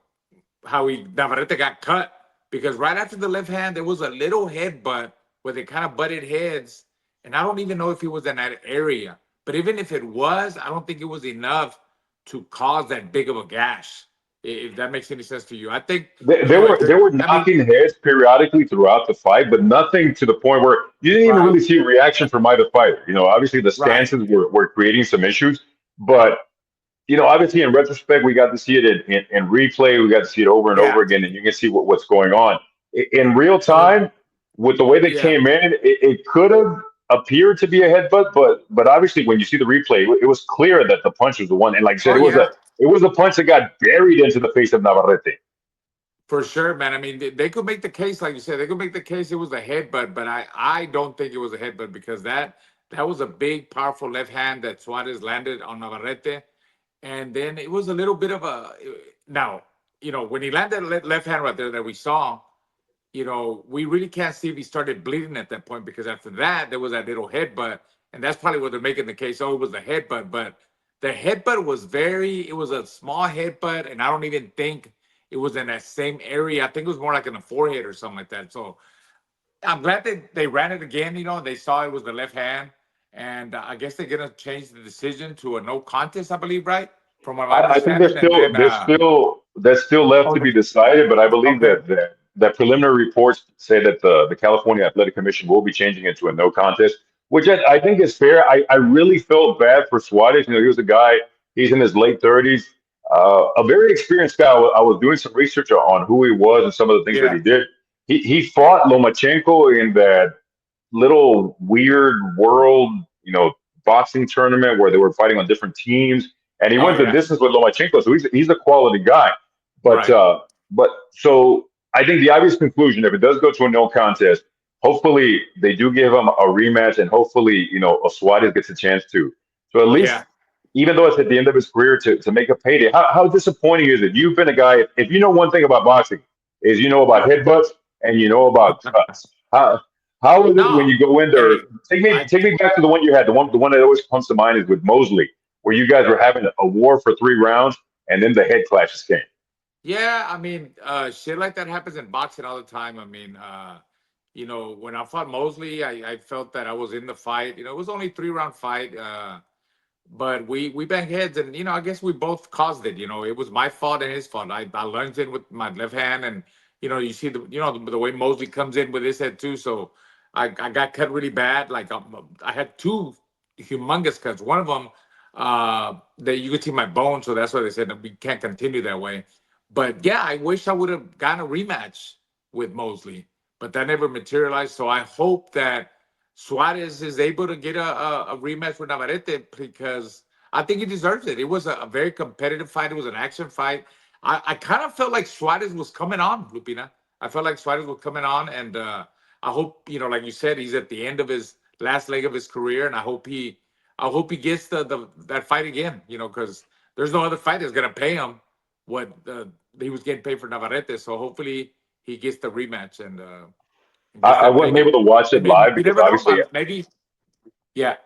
how he Navarrete got cut, because right after the left hand there was a little headbutt where they kind of butted heads, and I don't even know if he was in that area. But even if it was, I don't think it was enough to cause that big of a gash. If that makes any sense to you, I think They if were they there, were I mean, knocking heads periodically throughout the fight, but nothing to the point where you didn't even right, really see a reaction from either fighter. Obviously the right, stances were creating some issues, but obviously in retrospect, we got to see it in replay. We got to see it over and over yeah, again, and you can see what's going on in real so time. With the way they yeah, came in, it could have appeared to be a headbutt, but obviously when you see the replay, it was clear that the punch was the one. And like I said, oh yeah, it was a punch that got buried into the face of Navarrete. for sure, man. I mean, they could make the case, like you said, they could make the case it was a headbutt, but I don't think it was a headbutt, because that was a big, powerful left hand that Suarez landed on Navarrete, and then it was a little bit of a now, when he landed left hand right there that we saw, we really can't see if he started bleeding at that point, because after that there was that little headbutt, and that's probably what they're making the case. Oh, it was a headbutt, but the headbutt was it was a small headbutt, and I don't even think it was in that same area. I think it was more like in the forehead or something like that. So I'm glad they ran it again. They saw it was the left hand, and I guess they're gonna change the decision to a no contest, I believe, right? From what I'm I think understanding, and then there's still left oh, to be decided, but I believe okay, that preliminary reports say that the California Athletic Commission will be changing it to a no contest, which I think is fair. I really felt bad for Suarez. He was a guy. He's in his late 30s, a very experienced guy. I was doing some research on who he was and some of the things that yeah, he did. He fought Lomachenko in that little weird world, boxing tournament where they were fighting on different teams, and he oh went the yeah, distance with Lomachenko, so he's a quality guy. But right, so I think the obvious conclusion, if it does go to a no contest, hopefully they do give him a rematch, and hopefully Suarez gets a chance to. So at yeah. least, even though it's at the end of his career, to make a payday. How disappointing is it? You've been a guy. If you know one thing about boxing, is you know about headbutts and you know about cuts. How is it when No, you go in there? hey, I Take me back to the one you had. The one that always comes to mind is with Mosley, where you guys were having a war for 3 rounds, and then the head clashes came. yeah, I mean, shit like that happens in boxing all the time. I mean, when I fought Mosley, I felt that I was in the fight. It was only 3 round fight. But we banged heads, and I guess we both caused it. It was my fault and his fault. I lunged in with my left hand, and you see the way Mosley comes in with his head too. So I got cut really bad. Like I had two humongous cuts. One of them that you could see my bone, so that's why they said that we can't continue that way. But yeah, I wish I would have gotten a rematch with Mosley, but that never materialized. So I hope that Suarez is able to get a rematch with Navarrete, because I think he deserves it. It was a very competitive fight. It was an action fight. I kind of felt like Suarez was coming on, Lupina. I felt like Suarez was coming on, and I hope, like you said, he's at the end of his last leg of his career, and I hope he gets that fight again. Because there's no other fight that's gonna pay him what he was getting paid for Navarrete. So hopefully he gets the rematch, and gets I that wasn't payday. able to watch it And maybe live you because never know, obviously man. Maybe, yeah, I,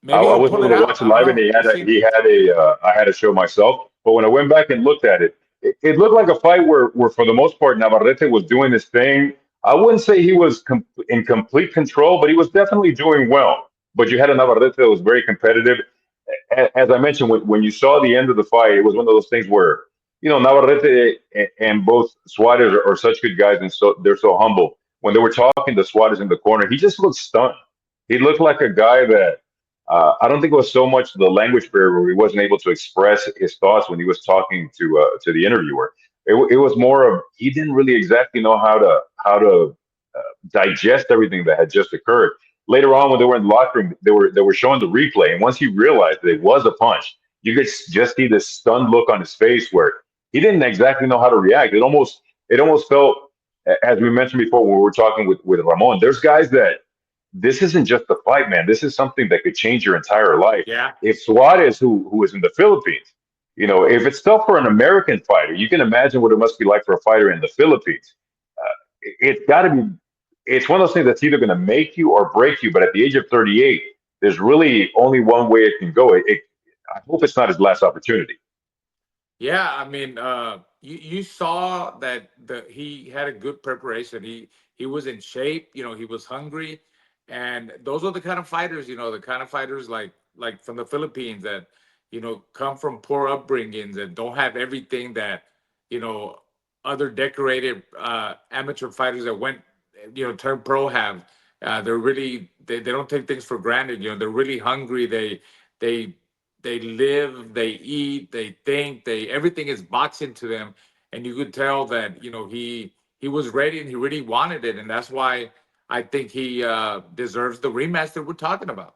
maybe I he'll wasn't pull it able to out. watch it I don't live, and know. We'll see. I had a show myself. But when I went back and looked at it, it looked like a fight where for the most part Navarrete was doing his thing. I wouldn't say he was in complete control, but he was definitely doing well. But you had a Navarrete that was very competitive. As I mentioned, when you saw the end of the fight, it was one of those things where Navarrete and both Suarez are such good guys, and so they're so humble. When they were talking to Suarez in the corner, he just looked stunned. He looked like a guy that I don't think it was so much the language barrier where he wasn't able to express his thoughts when he was talking to the interviewer. It was more of he didn't really exactly know how to digest everything that had just occurred. Later on, when they were in the locker room, they were showing the replay, and once he realized that it was a punch, you could just see this stunned look on his face where he didn't exactly know how to react. It almost felt, as we mentioned before when we were talking with Ramon. There's guys that this isn't just a fight, man. This is something that could change your entire life. Yeah, If Suarez, who is in the Philippines, if it's tough for an American fighter, you can imagine what it must be like for a fighter in the Philippines. it's got to be. It's one of those things that's either going to make you or break you. But at the age of 38, there's really only one way it can go. I hope it's not his last opportunity. Yeah, I mean, you saw that he had a good preparation. He was in shape. He was hungry, and those are the kind of fighters. The kind of fighters like from the Philippines that come from poor upbringings and don't have everything that you know other decorated amateur fighters that went turn pro have. They're really they don't take things for granted. They're really hungry. They they live, they eat, they think, they everything is boxed into them, and you could tell that he was ready and he really wanted it, and that's why I think he deserves the rematch that we're talking about.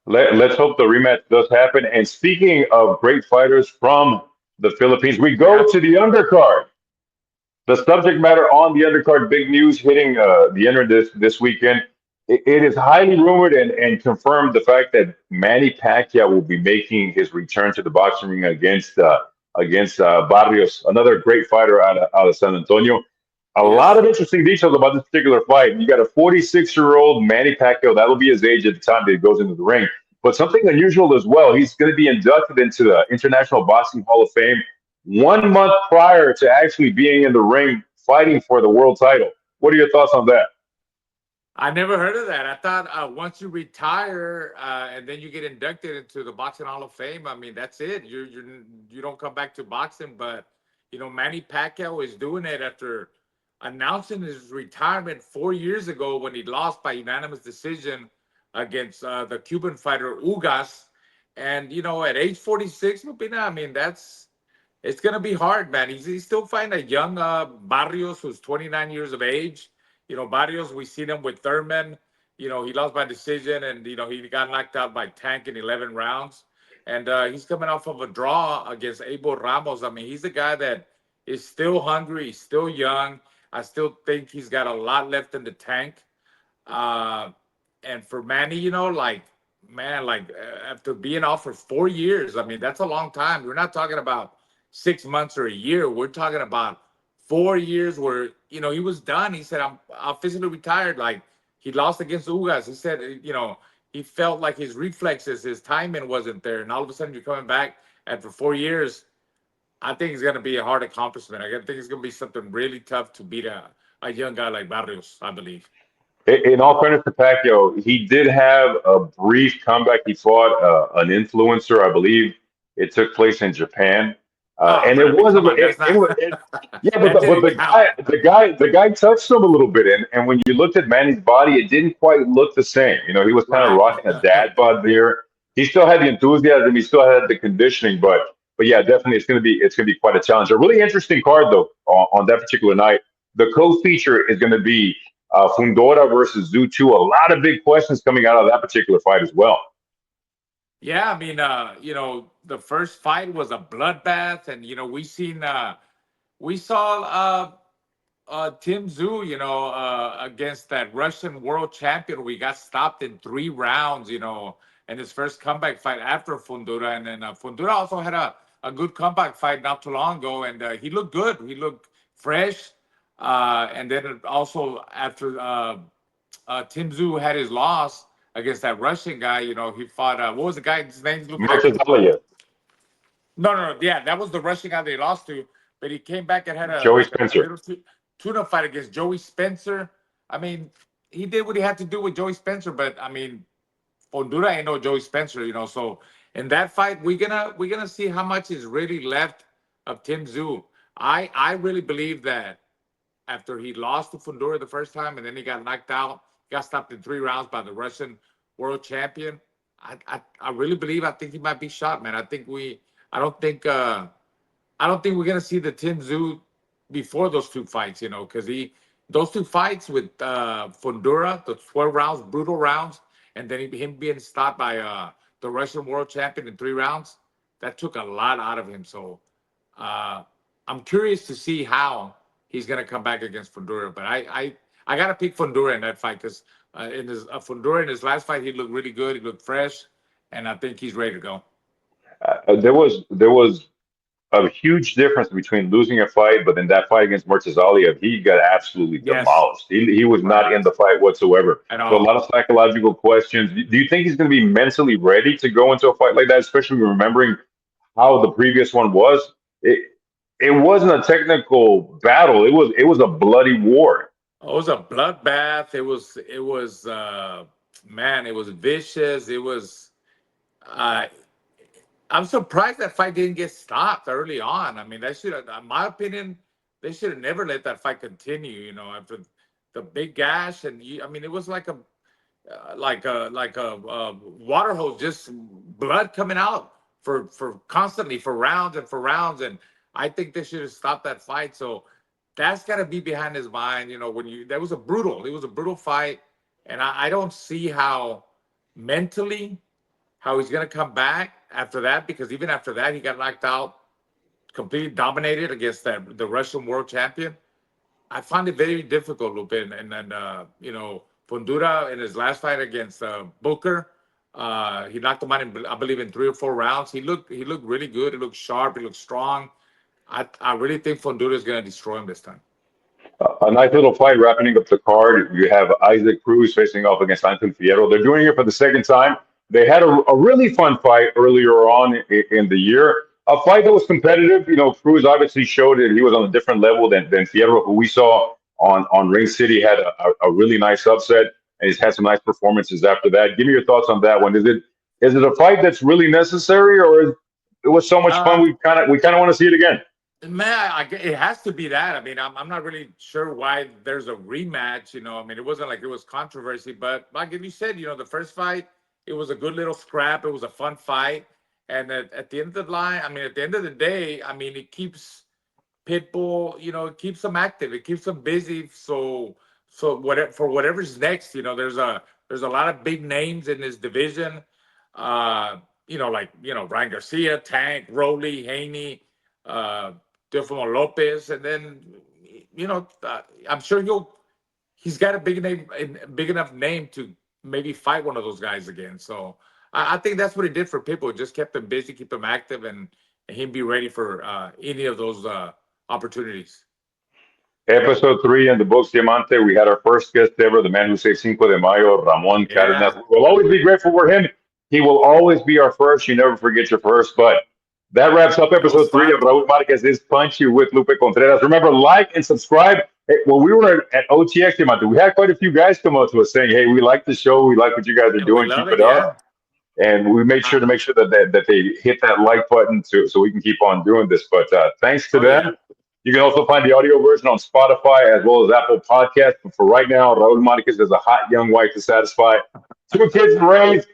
Let's hope the rematch does happen. And speaking of great fighters from the Philippines, we go Yeah. to the undercard. The subject matter on the undercard, big news hitting the internet this weekend. It is highly rumored and confirmed the fact that Manny Pacquiao will be making his return to the boxing ring against Barrios, another great fighter out of San Antonio. A lot Yes. of interesting details about this particular fight. You got a 46-year-old Manny Pacquiao. That'll be his age at the time that he goes into the ring. But something unusual as well. He's going to be inducted into the International Boxing Hall of Fame 1 month prior to actually being in the ring fighting for the world title. What are your thoughts on that? I never heard of that. I thought once you retire and then you get inducted into the Boxing Hall of Fame, I mean that's it. You don't come back to boxing. But Manny Pacquiao is doing it after announcing his retirement 4 years ago when he lost by unanimous decision against the Cuban fighter Ugas. And at age 46, Lupina, I mean it's gonna be hard, man. He's still fighting a young Barrios who's 29 years of age. Barrios, we seen him with Thurman. He lost by decision, and he got knocked out by Tank in 11 rounds. And he's coming off of a draw against Abel Ramos. I mean, he's a guy that is still hungry. He's still young. I still think he's got a lot left in the tank. Uh, and for Manny, like man, like after being off for 4 years, I mean that's a long time. We're not talking about 6 months or a year. We're talking about 4 years where he was done. He said, "I'm officially retired." Like he lost against Ugas. He said, he felt like his reflexes, his timing wasn't there, and all of a sudden you're coming back after 4 years. I think it's going to be a hard accomplishment. I think it's going to be something really tough to beat a young guy like Barrios, I believe. In all fairness to Pacquiao, he did have a brief comeback. He fought an influencer, I believe it took place in Japan, Oh and man, it I mean, was come on, that's not yeah, that but didn't count. the guy touched him a little bit, and when you looked at Manny's body, it didn't quite look the same. He was kind of Right. rocking a dad bod there. He still had the enthusiasm, he still had the conditioning, but yeah, definitely it's gonna be quite a challenge. A really interesting card though on that particular night. The co-feature is going to be Fundora versus Zoo 2. A lot of big questions coming out of that particular fight as well. Yeah, I mean, the first fight was a bloodbath, and we saw Tim Zoo, against that Russian world champion. We got stopped in 3 rounds, in his first comeback fight after Fundura, and then Fundura also had a good comeback fight not too long ago, and he looked good. He looked fresh, and then also after Tim Zoo had his loss against that Russian guy. He fought. What was the guy's name? Lupita? Marcus Elliott, No, no, no. Yeah, that was the Russian guy they lost to. But he came back and had a Joey like a Spencer. little tuna fight against Joey Spencer. I mean, he did what he had to do with Joey Spencer, but I mean, Honduras ain't no Joey Spencer, So in that fight, we're gonna see how much is really left of Tim Zoo. I really believe that after he lost to Fundora the first time and then he got knocked out, got stopped in 3 rounds by the Russian world champion. I really believe I think he might be shot, man. I don't think I don't think we're gonna see the Tim Zoo before those two fights, because he those two fights with Fundura, the 12 rounds, brutal rounds, and then him being stopped by the Russian world champion in 3 rounds, that took a lot out of him. So uh, I'm curious to see how he's gonna come back against Fundura. But I gotta pick Fundura in that fight because in his Fundura in his last fight he looked really good. He looked fresh, and I think he's ready to go. There was a huge difference between losing a fight, but then that fight against Murtazalia, he got absolutely Yes, demolished. He was not in right. the fight whatsoever. At So a lot all. of psychological questions. Do you think he's going to be mentally ready to go into a fight like that, especially remembering how the previous one was? It wasn't a technical battle. It was a bloody war. Oh, it was a bloodbath. It was man, it was vicious. It was uh I'm surprised that fight didn't get stopped early on. I mean, that should have, in my opinion, they should have never let that fight continue, after the big gash. And I mean, it was like a water hose, just blood coming out for constantly for rounds and for rounds. And I think they should have stopped that fight. So that's got to be behind his mind. When it was a brutal fight, and I don't see how mentally how he's going to come back after that, because even after that he got knocked out, completely dominated against the Russian world champion. I find it very difficult, Lupe. And then, Fundura in his last fight against Booker, he knocked him out in, I believe, in 3 or 4 rounds. He looked really good. He looked sharp. He looked strong. I really think Fundura is going to destroy him this time. A nice little fight wrapping up the card. You have Isaac Cruz facing off against Anton Fierro. They're doing it for the second time. They had a really fun fight earlier on in the year. A fight that was competitive. Cruz obviously showed that he was on a different level than Fierro, who we saw on Ring City, had a really nice upset, and he's had some nice performances after that. Give me your thoughts on that one. Is it a fight that's really necessary, or it was so much fun Uh, we kind of want to see it again? Man, it has to be that. I mean, I'm not really sure why there's a rematch. I mean, it wasn't like it was controversy, but like you said, the first fight, it was a good little scrap. It was a fun fight, and at the end of the line, I mean, at the end of the day, I mean, it keeps Pitbull, it keeps them active. It keeps them busy. So whatever for whatever's next, there's a lot of big names in this division. Like Ryan Garcia, Tank, Rowley, Haney. Uh, Teofimo Lopez, and then I'm sure he's got a big enough name to maybe fight one of those guys again. So I think that's what he did for people. Just kept him busy, keep him active, and him be ready for any of those opportunities. Episode 3 in the books, Diamante. We had our first guest ever, the man who saved Cinco de Mayo, Ramon Cardenas. Yeah, We'll always be grateful for him. He will always be our first. You never forget your first. But that wraps up it was episode 3 of fun. Raul Marquez is Punchy with Lupe Contreras. Remember, like and subscribe. Hey, when we were at OTX, Diamante, we had quite a few guys come up to us saying, hey, we like the show. We like what you guys are We doing. love Keep it. it up. Yeah. And we made sure Uh, to make sure that they hit that like button so we can keep on doing this. But thanks to oh yeah. them. You can also find the audio version on Spotify as well as Apple Podcasts. But for right now, Raul Marquez has a hot young wife to satisfy, 2 kids to raise,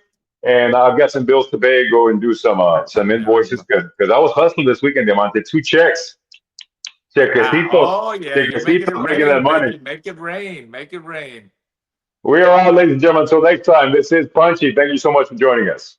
and I've got some bills to pay. Go and do some There we invoices go. because I was hustling this weekend, Diamante. 2 checks, Yeah. chequecitos, Oh yeah. You're making it chequecitos, making that rain, money. baby. Make it rain. Make it rain. We are out, ladies and gentlemen. Until next time, this is Punchy. Thank you so much for joining us.